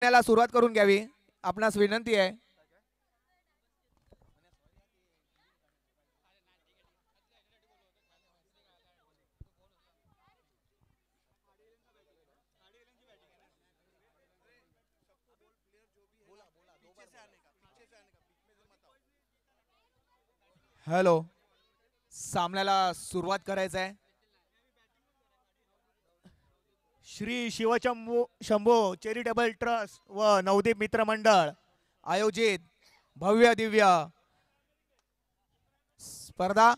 त्याला सुरुवात करून घ्यावी आपणास विनंती आहे. हॅलो, सामन्याला सुरुवात करायचं आहे. श्री शिवशंभू शंभो चॅरिटेबल ट्रस्ट व नवदीप मित्र मंडळ आयोजित भव्य दिव्य स्पर्धा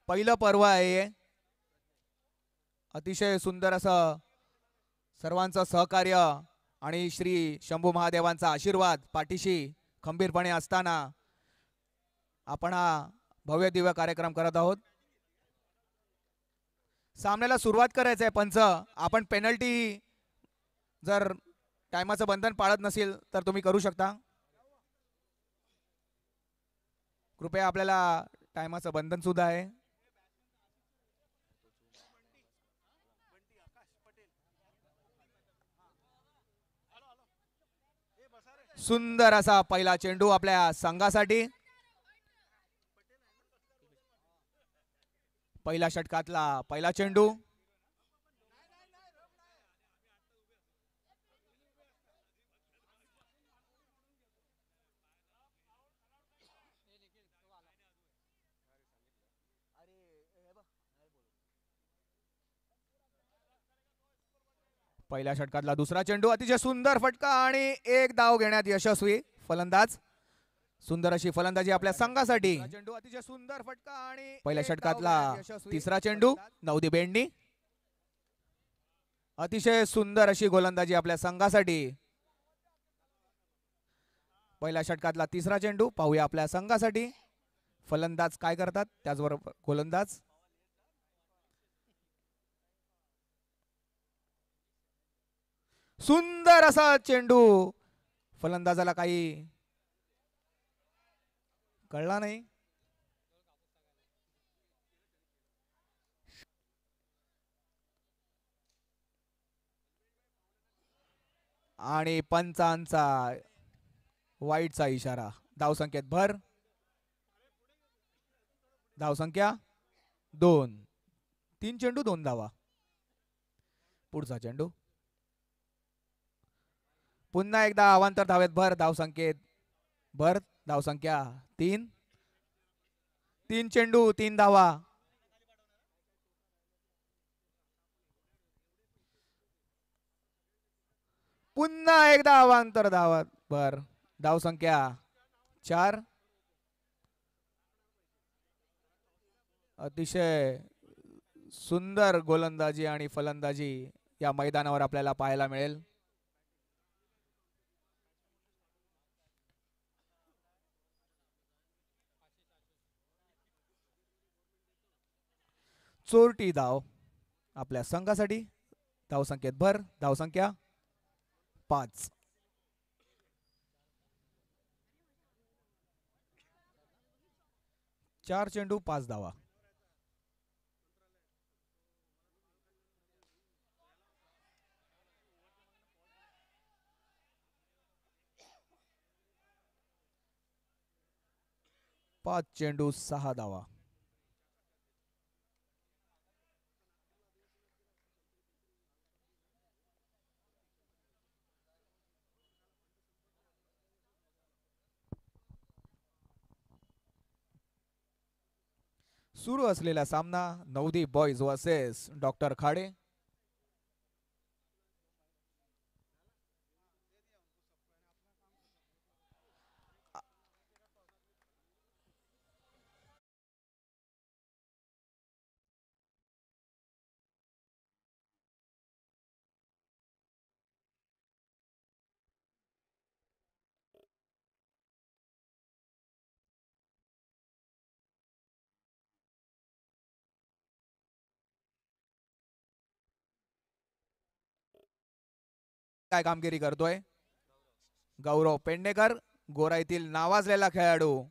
पहिलं पर्व आहे. अतिशय सुंदर असं सर्वांचं सहकार्य आणि श्री शंभू महादेवांचा आशीर्वाद पाठीशी खंबीरपणे असताना आपण हा भव्य दिव्य कार्यक्रम करत आहोत. सामन्याला सुरुवात करायचं आहे. पंच, आपण पेनल्टी जर टायमाचं बंधन पाळत नसेल तर तुम्ही करू शकता. कृपया, आपल्याला टायमाचं बंधन सुद्धा आहे. सुंदर असा पहिला चेंडू आपल्या संघासाठी. पहिल्या षटकातला पहिला चेंडू. पहिल्या षटकातला दुसरा चेंडू. अतिशय सुंदर फटका आणि एक धाव घेण्यात यशस्वी फलंदाज. सुंदर अशी फलंदाजी आपल्या संघासाठी. चेंडू अतिशय सुंदर फटका आणि पहिल्या षटकातला तिसरा चेंडू नवदीप यांनी. अतिशय सुंदर अशी गोलंदाजी आपल्या संघासाठी. पहिल्या षटकातला तिसरा चेंडू पाहूया आपल्या संघासाठी फलंदाज काय करतात, त्याचबरोबर गोलंदाज. सुंदर असा चेंडू. फलंदाजाला काही कळला नाही. आणि पंचांचा वाईटचा इशारा. धावसंख्येत भर. धावसंख्या 2. 3 चेंडू 2 धावा. पुढचा चेंडू. पुन्हा एकदा अवांतर धावेत भर. धावसंख्येत भर. धावसंख्या 3. 3 चेंडू 3 धावा. पुन्हा एकदा अवांतर धावत भर. धावसंख्या 4. अतिशय सुंदर गोलंदाजी आणि फलंदाजी या मैदानावर आपल्याला पाहायला मिळेल. चोरटी धाव आपल्या संघासाठी. धावसंख्येत भर. धावसंख्या 5. चार चेंडू 5 धावा. पाच चेंडू 6 धावा. सुरू असलेला सामना Navdeep boys versus doctor Khade. काय कामगिरी करतोय गौरव पेडणेकर, गोरा येथील नावाजलेला खेळाडू.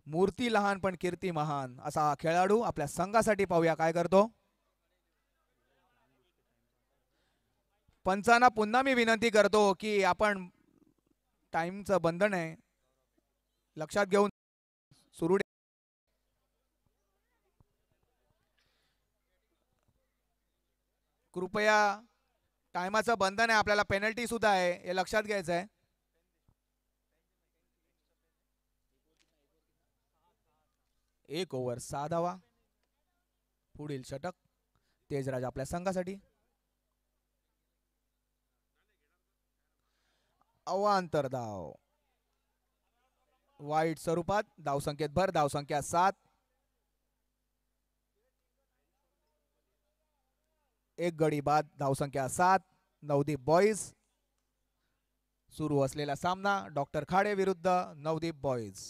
मूर्ती लहान पण कीर्ती महान असा खेळाडू आपल्या संघासाठी. पाहूया काय करतो. पंचांना पुन्हा मी विनंती करतो की आपण टाइमचं बंधन आहे लक्षात घेऊन सुरू कृपया टायमाचं बंधन आहे आपल्याला पेनल्टी सुद्धा आहे हे लक्षात घ्यायचं आहे. एक ओव्हर 6 धावा. पुढील षटक तेजराज आपल्या संघासाठी. अवांतर धाव वाईट स्वरूपात. धावसंख्येत भर. धावसंख्या 7. एक गडी बाद. धावसंख्या 7. नवदीप बॉईज. सुरू असलेला सामना डॉक्टर खाडे विरुद्ध नवदीप बॉईज.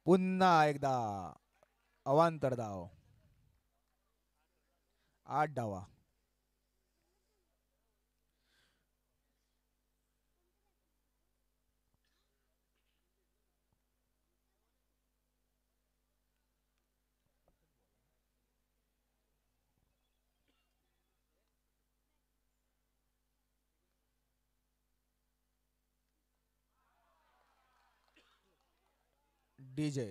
पुन्हा एकदा अवांतर धाव. 8 धावा. डीजे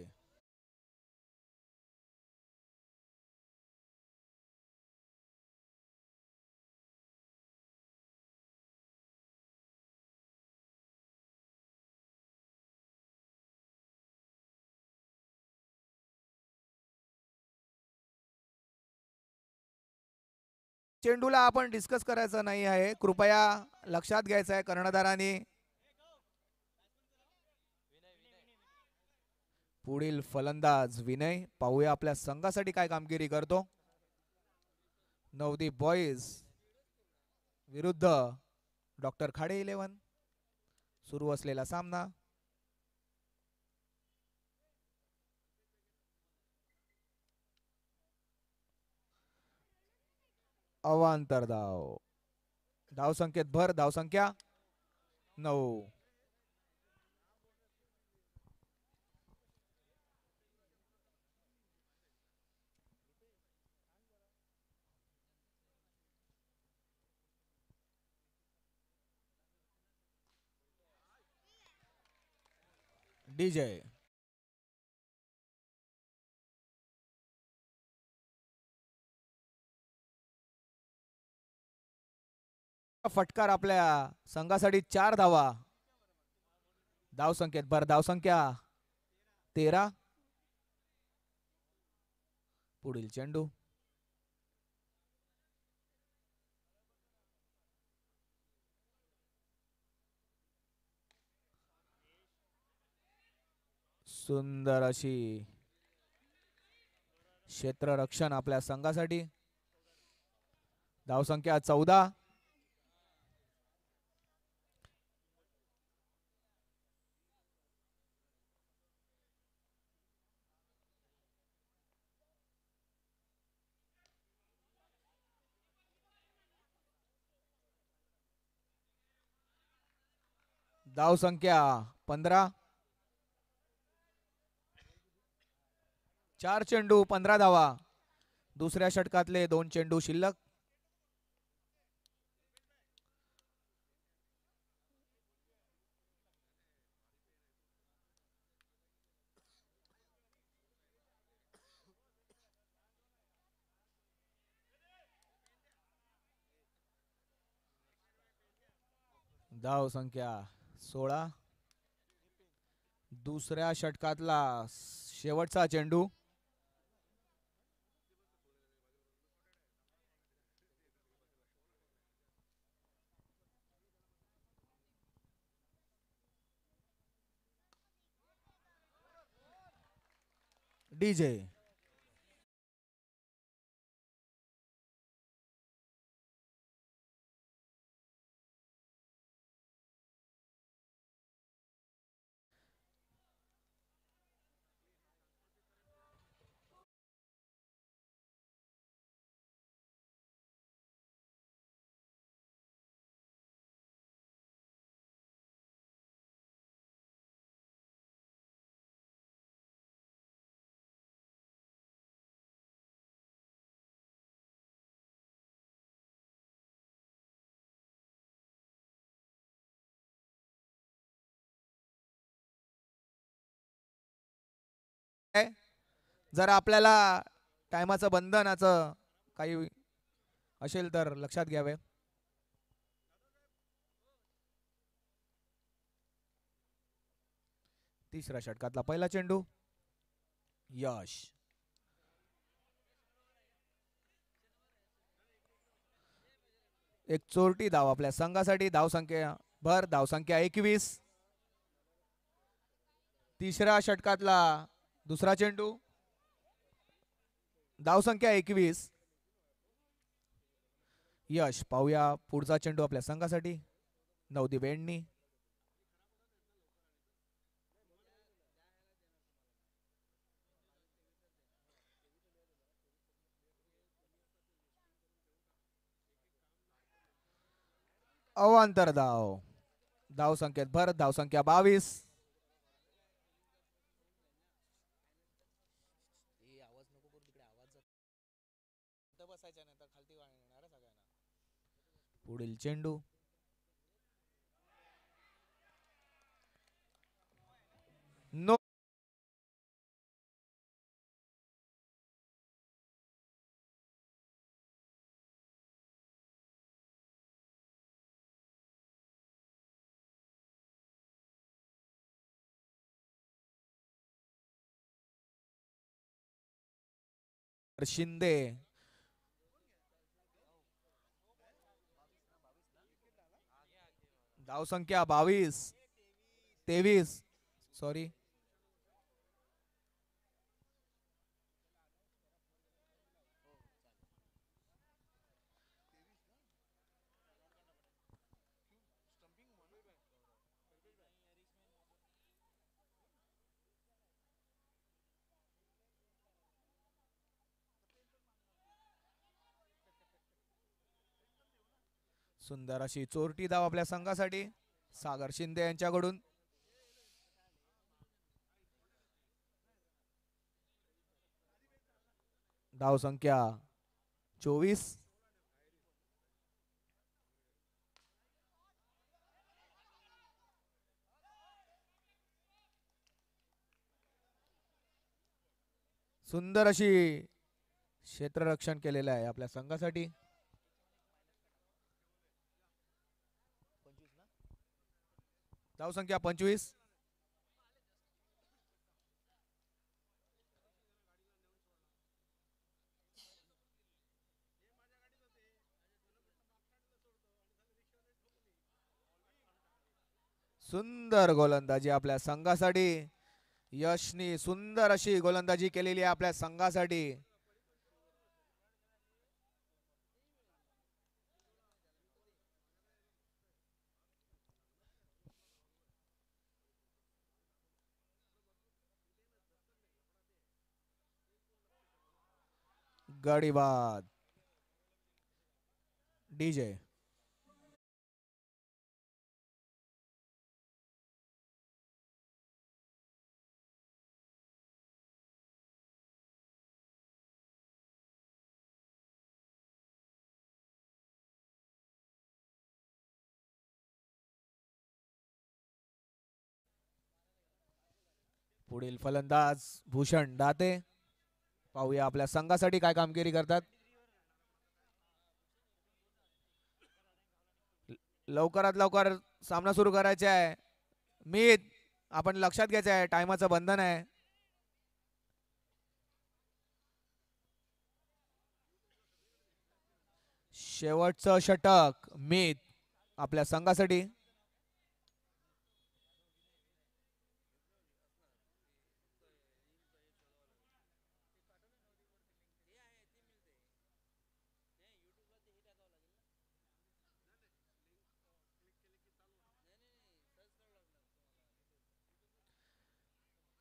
चेंडूला आपण डिस्कस करायचं नाही आहे कृपया लक्षात घ्यायचं आहे कर्णधारांनी. पुढील फलंदाज विनय. पाहूया आपल्या संघासाठी काय कामगिरी करतो. नवदीप बॉईज विरुद्ध डॉक्टर खाडे 11. सुरू असलेला सामना. अवांतर धाव. धावसंख्येत भर. धावसंख्या 9. डीजे फटकार आपल्या संघासाठी 4 धावा. धावसंख्येत भर. धावसंख्या 13. पुढील चेंडू. सुंदर अशी क्षेत्ररक्षण आपल्या संघासाठी. धावसंख्या 14. धावसंख्या 15. 4 चेंडू 15 धावा. दुसऱ्या षटकातले 2 चेंडू शिल्लक. धाव संख्या 16. दुसऱ्या षटकातला शेवटचा चेंडू. डीजे जर आपल्याला टायमाचं बंधनाचं काही असेल तर लक्षात घ्यावे. तिसऱ्या षटकातला पहिला चेंडू. यश. एक चोरटी धाव आपल्या संघासाठी. धावसंख्या 21. तिसऱ्या षटकातला दुसरा चेंडू. धावसंख्या 21. यश. पाहूया पुढचा चेंडू आपल्या संघासाठी. नवदीप एंडनी. अवांतर धाव. धावसंख्येत भर. धावसंख्या 22. पुढील चेंडू. नो. शिंदे. धावसंख्या 23. सॉरी. सुंदर अशी चोरटी धाव आपल्या संघासाठी सागर शिंदे यांच्याकडून. धावसंख्या 24. सुंदर अशी क्षेत्ररक्षण केलेलं आहे आपल्या संघासाठी. धावसंख्या 25. सुंदर गोलंदाजी आपल्या संघासाठी. यशनी सुंदर अशी गोलंदाजी केलेली आहे आपल्या संघासाठी. गडी बाद. डीजे. पुढील फलंदाज भूषण दाते. पाहूया आपल्या संघासाठी काय कामगिरी करतात. लवकरात लवकर सामना सुरू करायचा आहे. मीत आपण लक्षात घ्यायचं आहे टायमाचं बंधन आहे. शेवटचं षटक मीत आपल्या संघासाठी.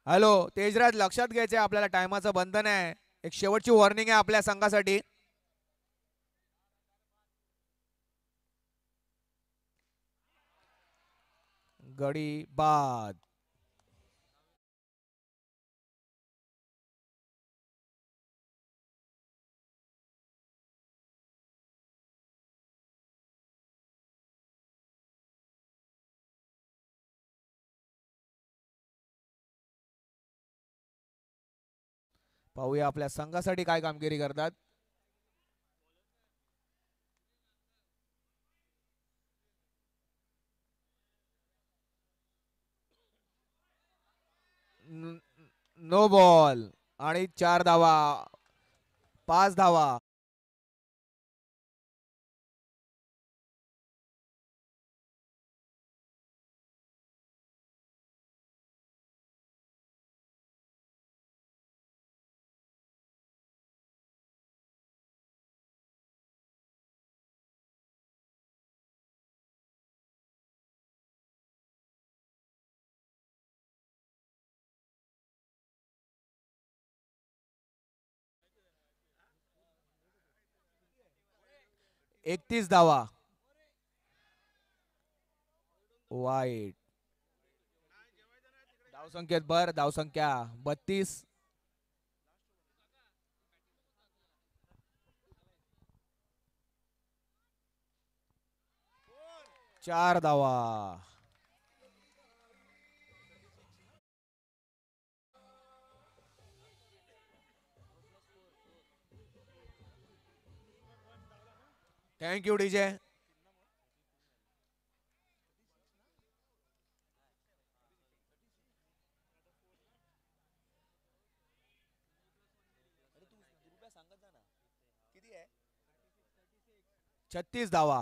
हॅलो तेजराज लक्षात घ्यायचे आपल्याला टायमाचं बंधन आहे. एक शेवटची वॉर्निंग आहे आपल्या संघासाठी. गडी बाद. पाहूया आपल्या संघासाठी काय कामगिरी करतात. नो बॉल आणि 4 धावा, 5 धावा. एकतीस धावा. वाईट. धावसंख्येत भर. धावसंख्या 32. 4 धावा. Thank you DJ. छत्तीस धावा.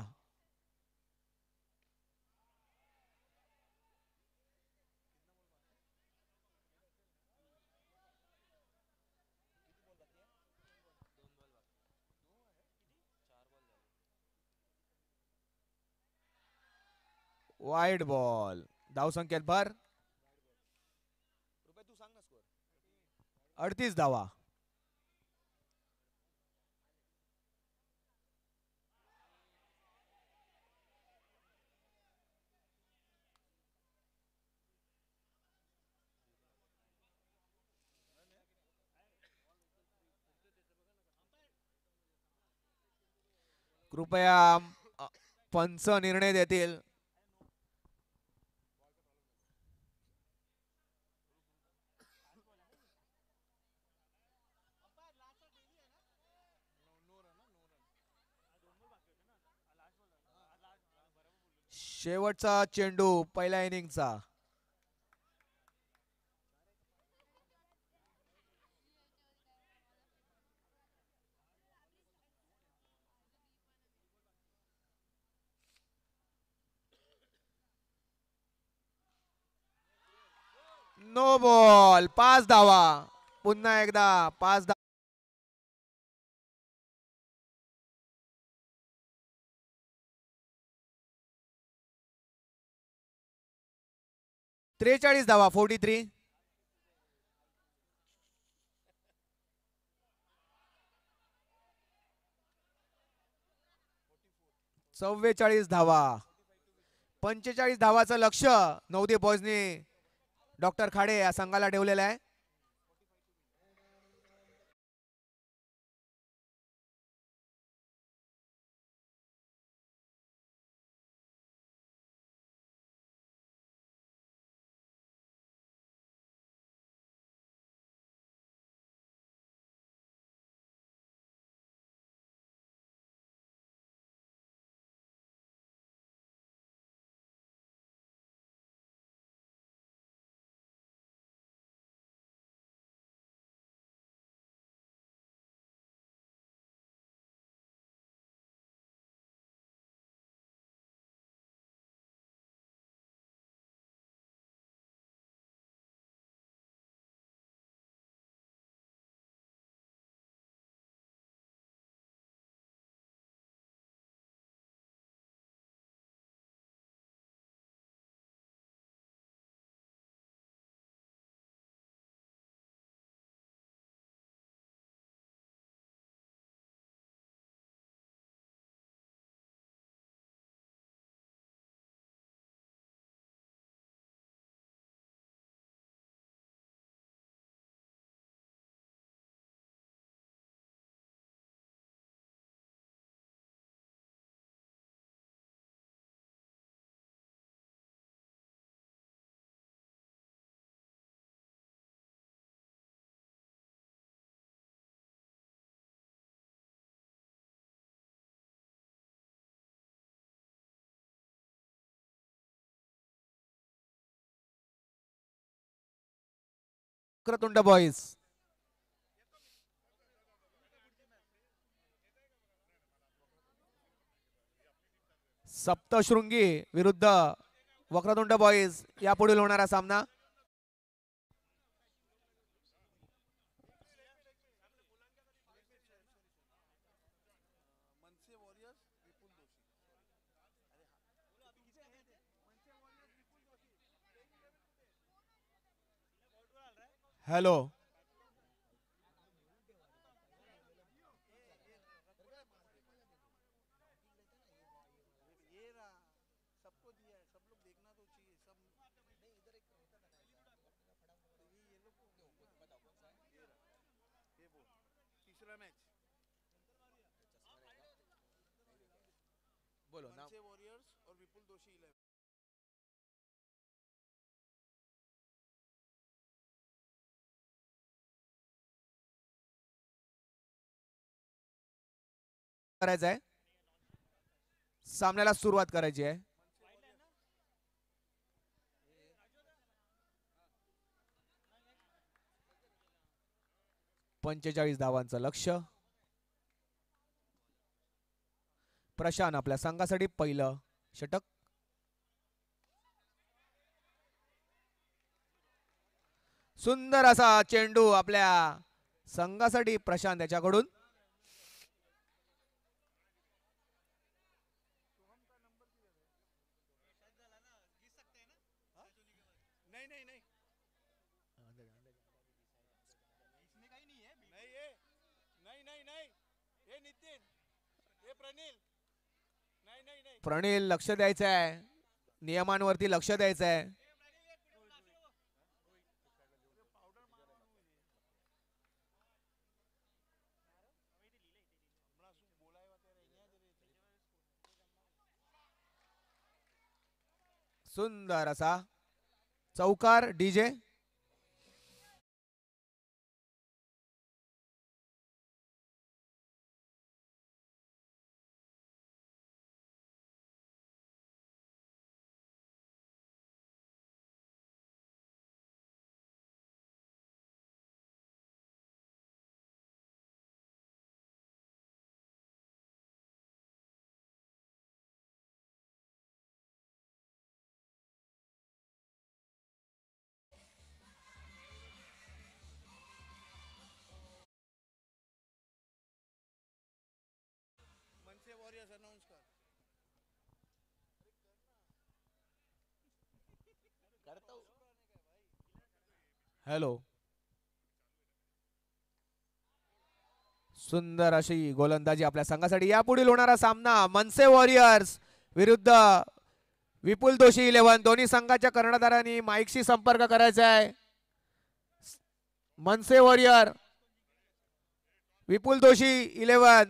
वाईट बॉल. धावसंख्येत भर. 38 धावा. कृपया पंच निर्णय देतील. शेवटचा चेंडू पहिल्या इनिंगचा. No ball. 5 धावा. पुन्हा एकदा 5 धावा. 43 धावा. 43. 44 धावा. 45 धावाचं लक्ष नवदीप बॉयजनी डॉक्टर खाडे या संघाला ठेवलेलं आहे. वक्रतुंड बॉईज सप्तशृंगी विरुद्ध वक्रतुंड बॉईज यापुढील होणारा सामना. हॅलो बोलो ना. वॉरियर्स और विपुल दोषी 11. करायचं आहे. सामन्याला सुरुवात करायची आहे. पंचेचाळीस धावांचं लक्ष्य. प्रशांत आपल्या संघासाठी पहिलं षटक. सुंदर असा चेंडू आपल्या संघासाठी प्रशांत याच्याकडून. प्रणील लक्ष द्यायचं आहे. नियमांवरती लक्ष द्यायचं आहे. सुंदर असा चौकार डीजे. वॉरियर्स अनाउंस कर. हॅलो. सुंदर अशी गोलंदाजी आपल्या संघासाठी. यापुढील होणारा सामना मनसे वॉरियर्स विरुद्ध विपुल दोषी 11. दोन्ही संघाच्या कर्णधारांनी माईकशी संपर्क करायचा आहे. मनसे वॉरियर विपुल दोषी 11.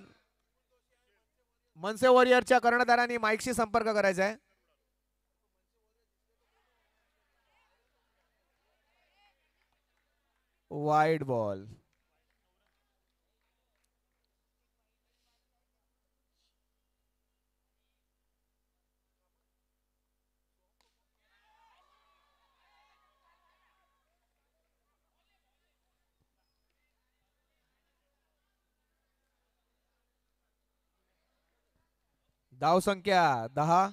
मनसे वॉरियरच्या कर्णधारांनी माईकशी संपर्क करायचा आहे. Wide ball. धाव संख्या 10.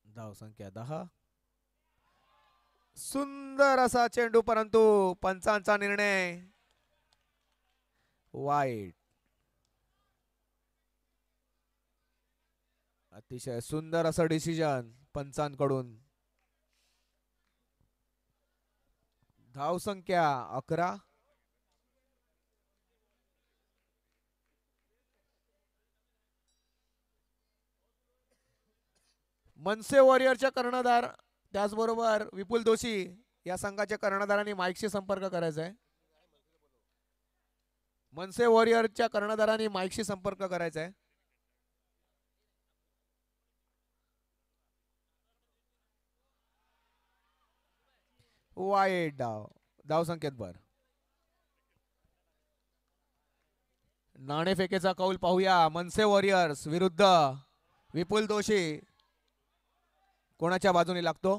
धाव संख्या 10. सुंदर असा चेंडू परंतु पंचांचा निर्णय वाईड. अतिशय सुंदर असं डिसिजन पंचांकडून. धाव संख्या 11. मनसे वॉरियरच्या कर्णधार त्याचबरोबर विपुल दोषी या संघाच्या कर्णधारांनी माईकशी संपर्क करायचा आहे. मनसे वॉरियरच्या कर्णधारांनी माईकशी संपर्क करायचा आहे. वाईट डाव. धाव संकेत भर. नाणेफेकेचा कौल पाहूया. मनसे वॉरियर्स विरुद्ध विपुल दोषी. कोणाच्या बाजूने लागतो?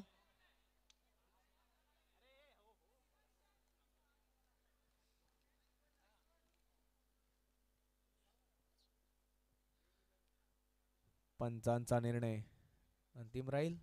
पंचांचा निर्णय अंतिम राहील.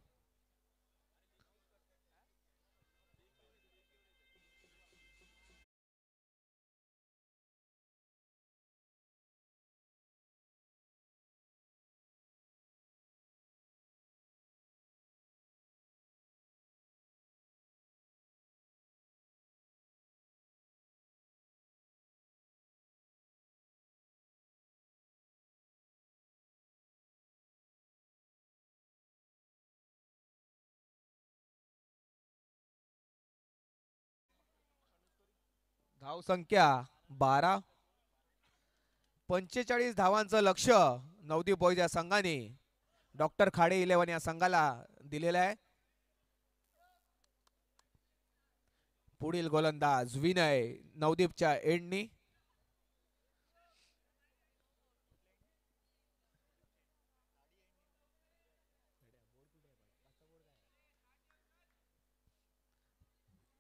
धाव संख्या 12. 45 धावांचं लक्ष नवदीप बॉईज या संघाने डॉक्टर खाडे 11 या संघाला दिलेला आहे. पुढील गोलंदाज विनय नवदीपच्या एंडनी.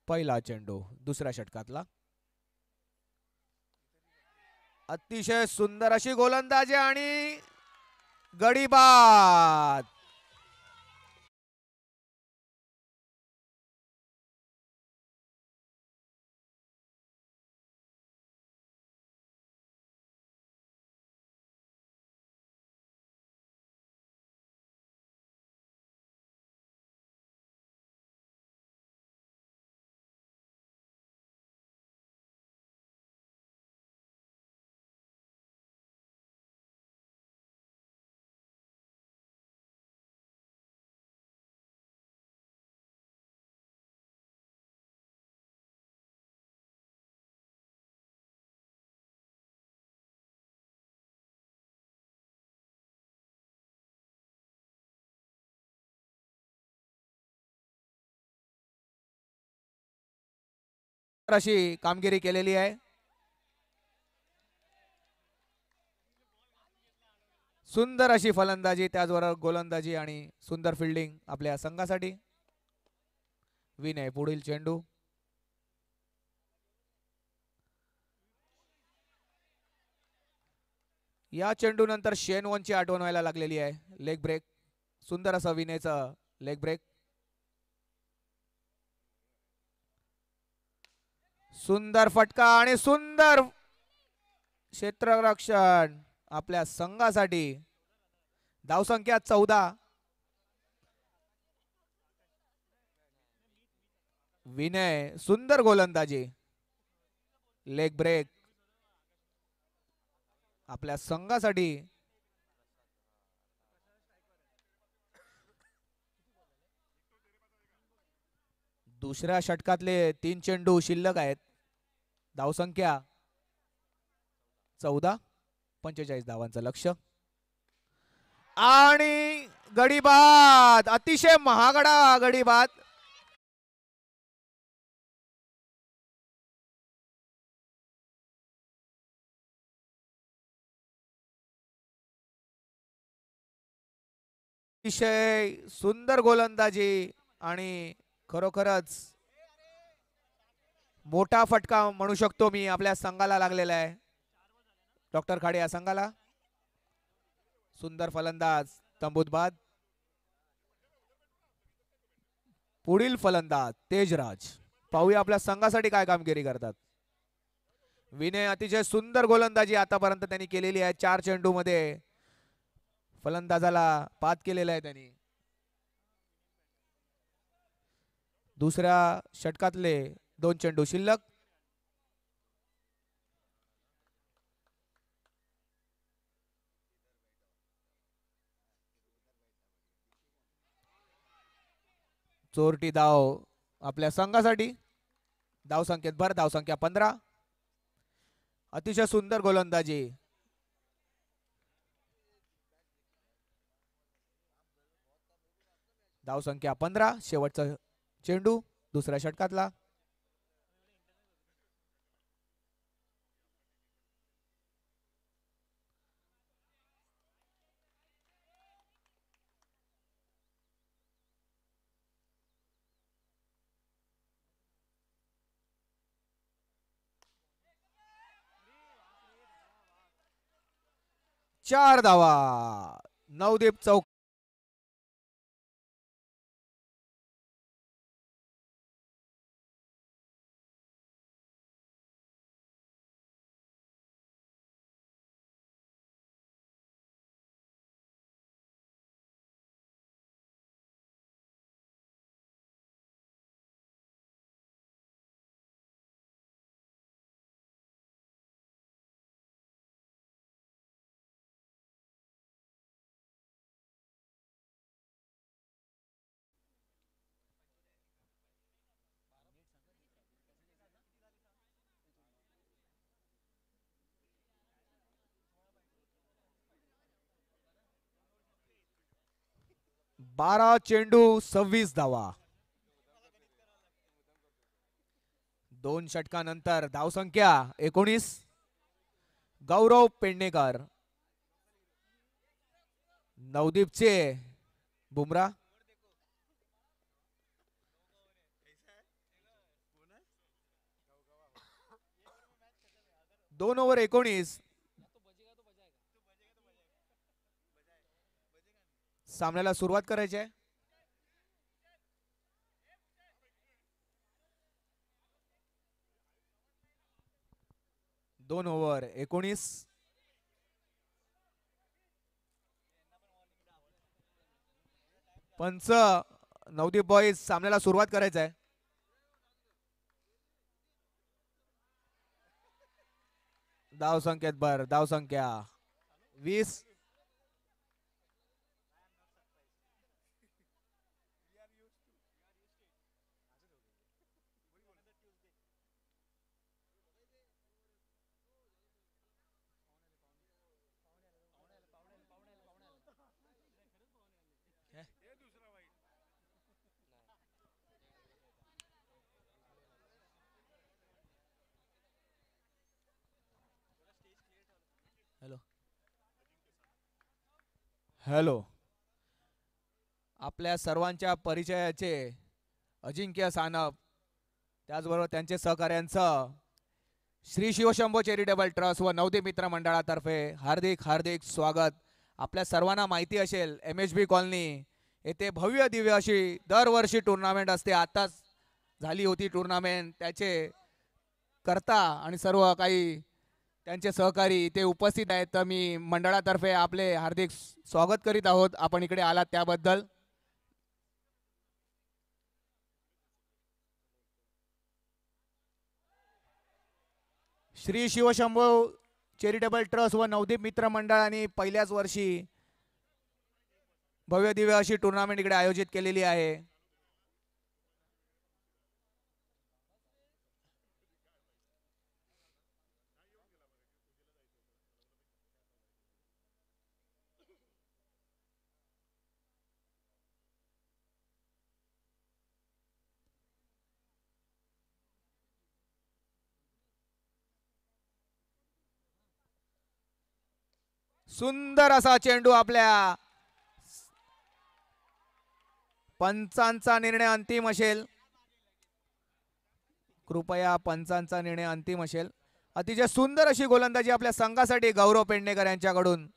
पहिला चेंडू दुसऱ्या षटकातला. अतिशय सुंदर अशी गोलंदाजी आणि गडी बाद. अशी कामगिरी केलेली आहे. सुंदर अशी फलंदाजी त्याचबरोबर गोलंदाजी आणि सुंदर फिल्डिंग आपल्या संघासाठी. विनय पुढील चेंडू. या चेंडू नंतर शेनवनची आठवण व्हायला लागलेली आहे. Leg break. सुंदर असं विनयचं लेग ब्रेक. सुंदर फटका आणि सुंदर क्षेत्ररक्षण आपल्या संघासाठी. धावसंख्या 14. विनय सुंदर गोलंदाजी. लेग ब्रेक आपल्या संघासाठी. दुसऱ्या षटकातले 3 चेंडू शिल्लक आहेत. धावसंख्या 14. 45 धावांचं लक्ष आणि गडी बाद. अतिशय महागडा गडी बाद. अतिशय सुंदर गोलंदाजी आणि खरोखरच मोठा फटका म्हणू शकतो मी आपल्या संघाला लागलेला आहे. डॉक्टर खाडे या संघाला. सुंदर फलंदाज तंबूत बाद. पुढील फलंदाज तेजराज. पाहूया आपल्या संघासाठी काय कामगिरी करतात. विनय अतिशय सुंदर गोलंदाजी आतापर्यंत त्यांनी केलेली आहे. 4 चेंडू मध्ये फलंदाजाला बाद केलेला आहे त्यांनी. दुसऱ्या षटकातले 2 चेंडू शिल्लक. चोरटी धाव आपल्या संघासाठी. धाव संख्येत भर. धाव संख्या 15. अतिशय सुंदर गोलंदाजी. धाव संख्या 15. शेवटचा चेंडू. दुसऱ्या षटकातला. चार धावा. नवदीप चौक. बारा चेंडू 26 धावा. 2 षटकानंतर धावसंख्या 19. गौरव पेडणेकर. नवदीपचे बुमरा. 2 ओव्हर 19. सामन्याला सुरुवात करायची आहे. दोन ओव्हर 19. पंच नवदीप बॉईज सामन्याला सुरुवात करायचं आहे. धाव संख्येत भर. धाव संख्या 20. Hello hello. आपल्या सर्वांच्या परिचयाचे अजिंक्य सानप, त्याचबरोबर त्यांचे सहकार्यांचं श्री शिवशंभो चॅरिटेबल ट्रस्ट व नवदीप मित्र मंडळातर्फे हार्दिक हार्दिक स्वागत. आपल्या सर्वांना माहिती असेल MHB कॉलनी येथे भव्य दिव्य अशी दरवर्षी टुर्नामेंट असते. आताच झाली होती टुर्नामेंट. त्याचे करता आणि सर्व काही त्यांचे सहकारी इथे उपस्थित आहेत. तर मी मंडळातर्फे आपले हार्दिक स्वागत करीत आहोत. आपण इकडे आलात त्याबद्दल. श्री शिवशंभो चॅरिटेबल ट्रस्ट व नवदीप मित्र मंडळाने पहिल्याच वर्षी भव्य दिव्य अशी टुर्नामेंट इकडे आयोजित केलेली आहे. सुंदर असा चेंडू. आपल्या पंचांचा निर्णय अंतिम असेल. कृपया पंचांचा निर्णय अंतिम असेल. अतिशय सुंदर अशी गोलंदाजी आपल्या संघासाठी गौरव पेडणेकर यांच्याकडून.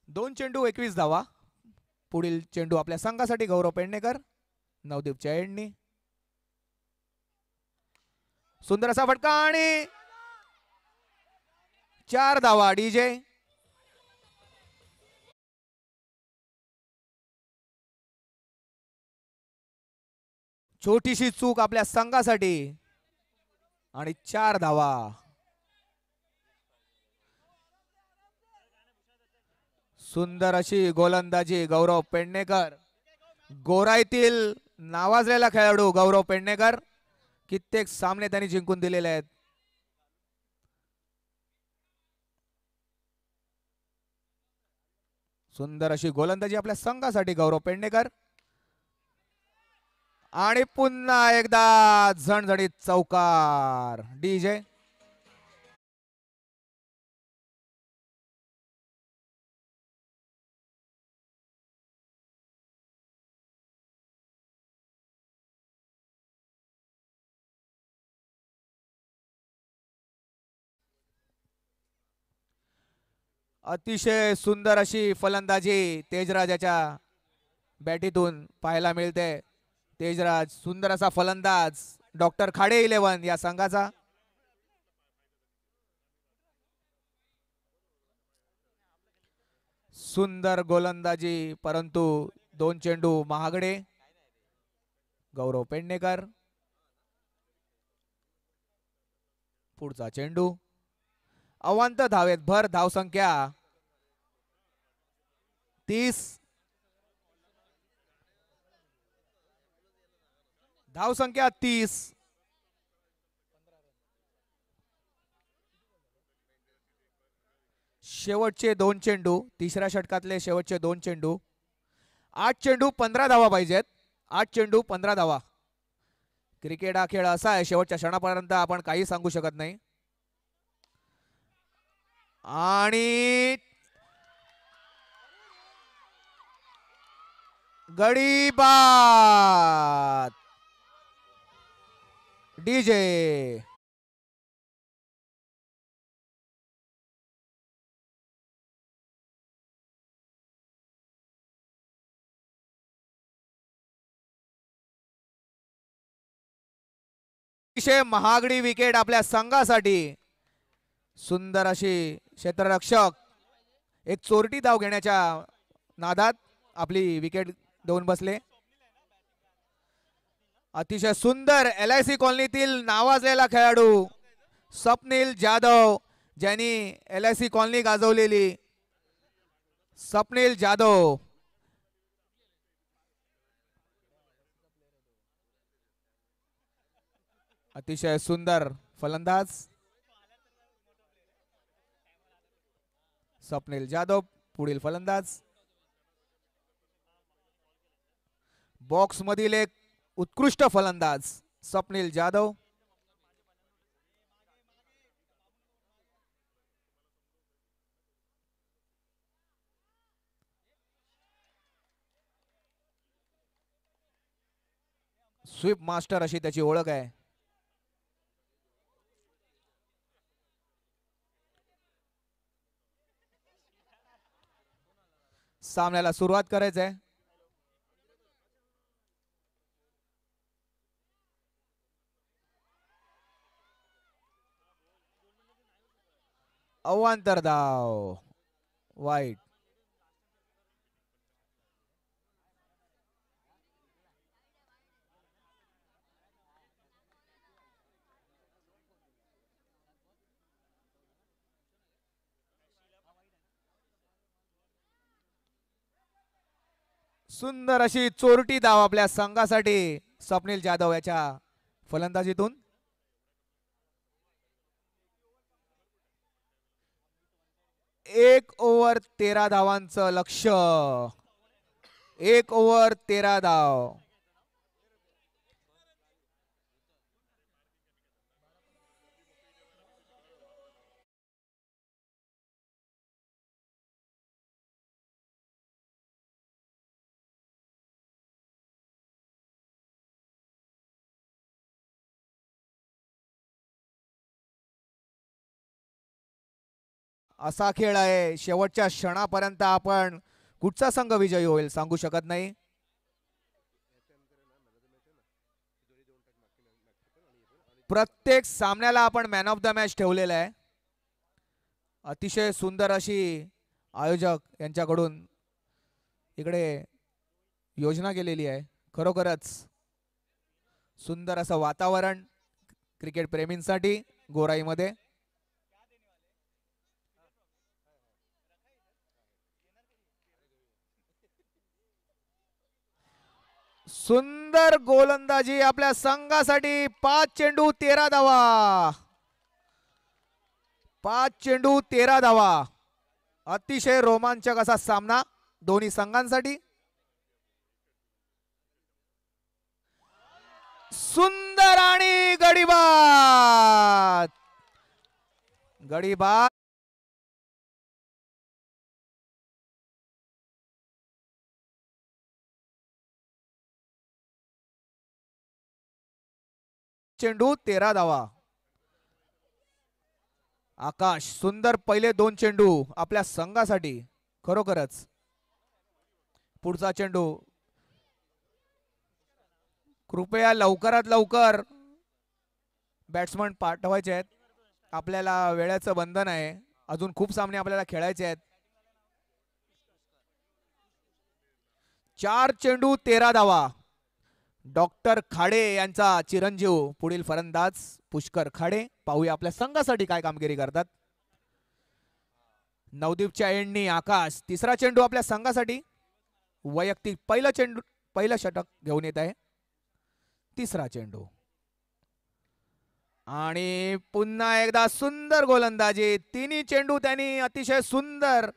दोन चेंडू 21 धावा. पुढील चेंडू आपल्या संघासाठी गौरव पेडणेकर. नवदीपच्या एंडनी सुंदर असा फटका आणि 4 धावा. डीजे छोटीशी चूक आपल्या संघासाठी आणि 4 धावा. सुंदर अशी गोलंदाजी गौरव पेडणेकर. गोराईतील नावाजलेला खेळाडू गौरव पेडणेकर. कित्येक सामने त्यांनी जिंकून दिलेले आहेत. सुंदर अशी गोलंदाजी आपल्या संघासाठी गौरव पेडणेकर. आणि पुन्हा एकदा झणझणीत चौकार डीजे. अतिशय सुंदर अशी फलंदाजी तेजराजाच्या बॅटीतून पाहायला मिळते. तेजराज सुंदर असा फलंदाज डॉक्टर खाडे 11 या संघाचा. सुंदर गोलंदाजी परंतु 2 चेंडू महागडे. गौरव पेडणेकर. पुढचा चेंडू अवांत धावेत भर. धावसंख्या 30. धावसंख्या 30. शेवटचे 2 चेंडू तिसऱ्या षटकातले शेवटचे 2 चेंडू. 8 चेंडू 15 धावा पाहिजेत. 8 चेंडू 15 धावा. क्रिकेट हा खेळ असा आहे शेवटच्या क्षणापर्यंत आपण काही सांगू शकत नाही. आणि गडी बाद डीजे. अतिशय महागडी विकेट आपल्या संघासाठी. सुंदर अशी क्षेत्ररक्षक एक चोरटी धाव घेण्याच्या नादात आपली विकेट देऊन बसले. अतिशय सुंदर LIC कॉलनीतील नावाजलेला खेळाडू स्वप्नील जाधव ज्यांनी LIC कॉलनी गाजवलेली. स्वप्नील जाधव अतिशय सुंदर फलंदाज. स्वप्नील जाधव पुढील फलंदाज. बॉक्स मधील एक उत्कृष्ट फलंदाज स्वप्नील जाधव. स्वीप मास्टर अशी त्याची ओळख आहे. सामन्याला सुरुवात करायचं आहे. अवांतर धाव वाईट. सुंदर अशी चोरटी धाव आपल्या संघासाठी स्वप्नील जाधव याच्या फलंदाजीतून. एक ओव्हर 13 धावांचं लक्ष्य. 1 ओव्हर 13 धाव. असा खेळ आहे शेवटच्या क्षणापर्यंत आपण कुठचा संघ विजयी होईल सांगू शकत नाही. प्रत्येक सामन्याला आपण मॅन ऑफ द मॅच ठेवलेला आहे. अतिशय सुंदर अशी आयोजक यांच्याकडून इकडे योजना केलेली आहे. खरोखरच सुंदर असं वातावरण क्रिकेट प्रेमींसाठी गोराईमध्ये. सुंदर गोलंदाजी आपल्या संघासाठी. 5 चेंडू 13 धावा. 5 चेंडू 13 धावा. अतिशय रोमांचक असा सामना. दोन्ही संघांसाठी. सुंदर आणि गडीबाद. गडीबाद. चेंडू 13 धावा. आकाश सुंदर पहिले 2 चेंडू आपल्या संघासाठी. खरोखरच पुढचा चेंडू. कृपया लवकरात लवकर बॅट्समन पाठवायचे आहेत. आपल्याला वेळेचं बंधन आहे. अजून खूप सामने आपल्याला खेळायचे आहेत. 4 चेंडू 13 धावा. डॉक्टर खाडे यांचा चिरंजीव पुढील फलंदाज पुष्कर खाडे. पाहूया आपल्या संघासाठी काय कामगिरी करतात. नवदीपच्या एंडनी आकाश तिसरा चेंडू आपल्या संघासाठी. वैयक्तिक पहिलं षटक घेऊन येत आहे. तिसरा चेंडू आणि पुन्हा एकदा सुंदर गोलंदाजी. तिन्ही चेंडू त्यांनी अतिशय सुंदर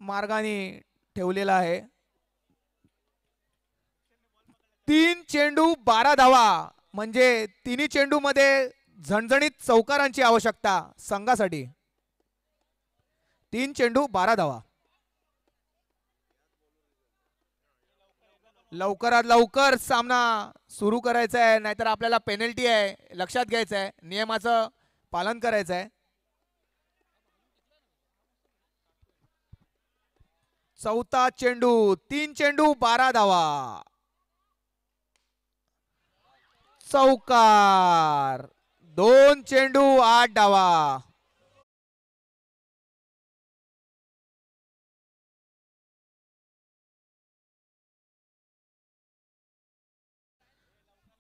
मार्गाने ठेवलेला आहे. 3 चेंडू 12 धावा. म्हणजे तिन्ही चेंडू मध्ये झणझणीत चौकारांची आवश्यकता संघासाठी. 3 चेंडू 12 धावा. लवकरात लवकर सामना सुरू करायचा आहे, नाहीतर आपल्याला पेनल्टी आहे. लक्षात घ्यायचं आहे, नियमाचं पालन करायचं आहे. चौथा चेंडू 3 चेंडू 12 धावा. चौकार. 2 चेंडू 8 धावा.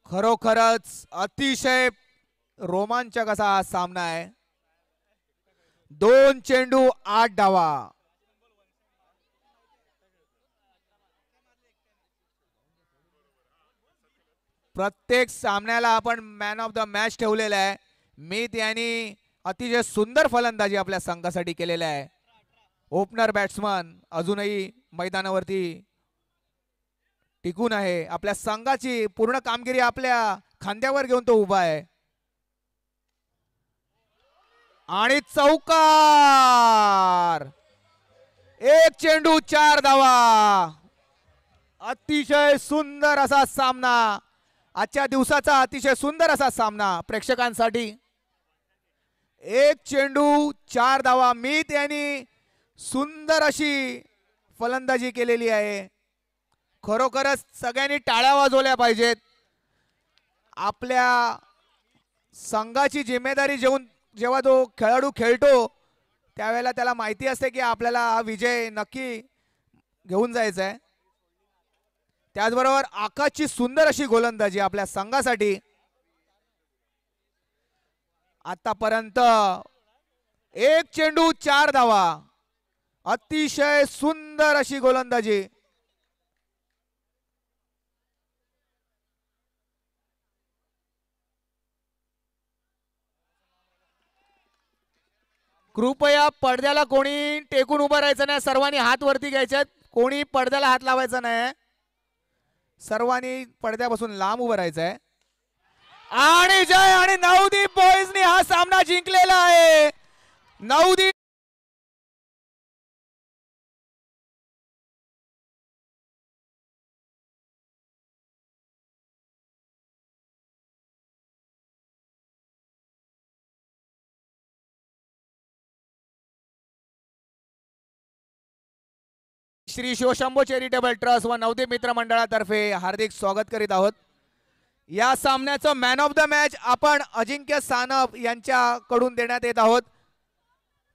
खरोखरच अतिशय रोमांचक असा हा सामना आहे. 2 चेंडू 8 धावा. प्रत्येक सामन्याला आपण मॅन ऑफ द मॅच ठेवलेला आहे. मीत यांनी अतिशय सुंदर फलंदाजी आपल्या संघासाठी केलेला आहे. ओपनर बॅट्समन अजूनही मैदानावरती टिकून आहे. आपल्या संघाची पूर्ण कामगिरी आपल्या खांद्यावर घेऊन तो उभा आहे. आणि चौकार. 1 चेंडू 4 धावा. अतिशय सुंदर असा सामना. आजच्या दिवसाचा अतिशय सुंदर असा सामना प्रेक्षकांसाठी. 1 चेंडू 4 धावा. मीत यांनी सुंदर अशी फलंदाजी केलेली आहे. खरोखरच सगळ्यांनी टाळ्या वाजवल्या पाहिजेत. आपल्या संघाची जिम्मेदारी जेव्हा तो खेळाडू खेळतो त्यावेळेला त्याला माहिती असते की आपल्याला हा विजय नक्की घेऊन जायचा आहे. त्याचबरोबर आकाशची सुंदर अशी गोलंदाजी आपल्या संघासाठी. आतापर्यंत 1 चेंडू 4 धावा. अतिशय सुंदर अशी गोलंदाजी. कृपया पडद्याला कोणी टेकून उभं राहायचं नाही. सर्वांनी हात वरती घ्यायचे. कोणी पडद्याला हात लावायचा नाही. सर्वांनी पडद्यापासून लांब उभं राहायचं आहे. आणि जय. आणि नवदीप बॉईजनी हा सामना जिंकलेला आहे. नवदीप श्री शिवशंभो चॅरिटेबल ट्रस्ट व नवदीप मित्र मंडळातर्फे हार्दिक स्वागत करीत आहोत. या सामन्याचं मॅन ऑफ द मॅच आपण अजिंक्य सानप यांच्याकडून देण्यात येत आहोत.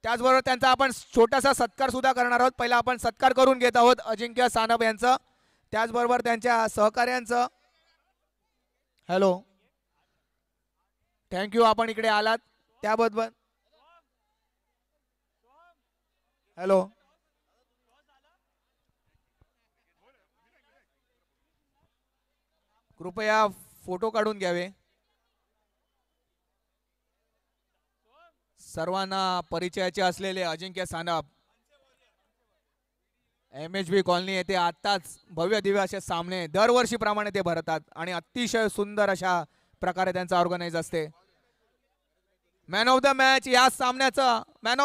त्याचबरोबर त्यांचा आपण छोटासा सत्कार सुद्धा करणार आहोत. पहिला आपण सत्कार करून घेत आहोत अजिंक्य सानप यांचं, त्याचबरोबर त्यांच्या सहकार्यांचं. हॅलो, थँक्यू आपण इकडे आलात त्याबद्दल. हॅलो, कृपया फोटो काढून घ्यावे. सर्वांना परिचयाचे असलेले अजिंक्य सानप MHB कॉलनी येथे आताच भव्य दिव्य असे सामने दरवर्षीप्रमाणे ते भरतात आणि अतिशय सुंदर अशा प्रकारे त्यांचा ऑर्गनाइज असते. मॅन ऑफ द मॅच या सामन्याचा मॅन ऑफ